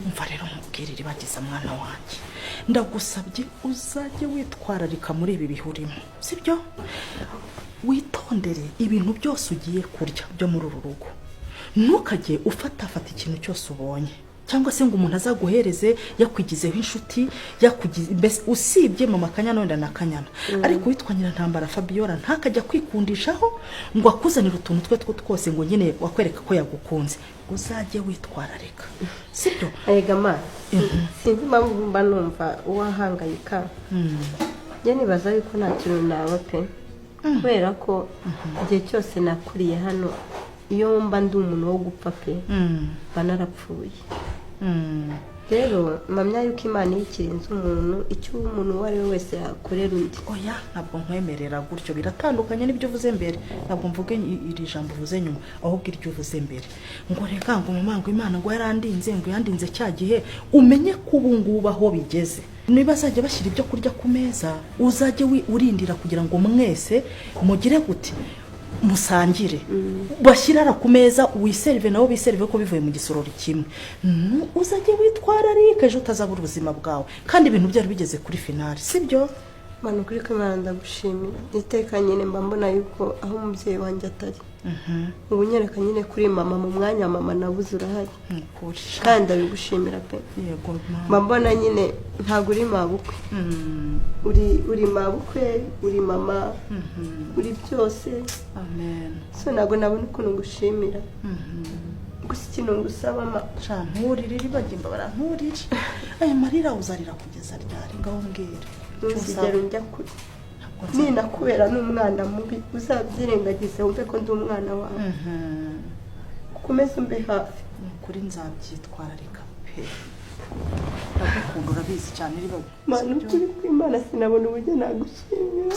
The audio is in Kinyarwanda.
umva rero mubwirire bagize mwana wanjye, ndagusabye uzajye witwararika muri ibi bihurimo, sibyo? Witondere ibintu byose ugiye kurya byo muri uru rugo, ntukajye ufata ikintu cyose ubonye, cyangwa se ngo umuntu azaguhereze yakwigizeho inshuti, yakugize mbese usibye mama Kanyana wenda na Kanyana, ariko witwa Nyirantambara Fabiola ntakajya kwikundishaho ngo akuzanire utuntu twe twose ngo nyine wakwereka ko yagukunze. Uzajye witwararika, sibyo? Ega ma sinzi impamvu mba numva uwahangayika. Njye nibaza yuko nta kintu naba pe, kubera ko igihe cyose nakuriye hano iyo mba ndi umuntu wo gupfa pe mba narapfuye. Rero mpamya yuko Imana ikirinze umuntu icyo umuntu uwo ari we wese yakorera undi. Oya, ntabwo nkwemerera gutyo, biratandukanye n'ibyo uvuze mbere. Ntabwo mvuge iri jambo uvuze nyuma, ahubwo iryo uvuze mbere ngo reka ngo mumango Imana ngo yarandinze, ngo yandinze cya gihe. Umenye ko ubu ngubu aho bigeze, niba azajya bashyira ibyo kurya ku meza, uzajye urindira kugira ngo mwese mugire gute musangire. Bashyirara ku meza wiserve nawo biserve ko bivuye mu gisorori kimwe. Uzajye witwararika ejo utazabura ubuzima bwawe, kandi ibintu byari bigeze kuri finale, sibyo? Manu kuri Imana ndagushimira. Iteka nyine mba mbona yuko aho umubyeyi wanjye atari, ubu nyereka nyine kuri mama mu mwanya mama nabuze urahari, kandi abigushimira pe. Yego mba mbona nyine ntago uri mabukwe, uri mabukwe, uri mama, uri byose. Amen. So nago nabona ukuntu ngushimira. Gusa ikintu ngusaba ma nturire ribagimba baranturire. Aya marira uzarira kugeza ryari ngaho mbwira. Uzigera njya kure. Nina kubera n'umwana mubi uzabyirengagize wumve ko ndi umwana wawe. Ukomeze umbe hafi. Kuri nzabyitwararika pe. Ndagukunda urabizi cyane riba. Mana ukuri kw'Imana sinabona uburyo nagushimira.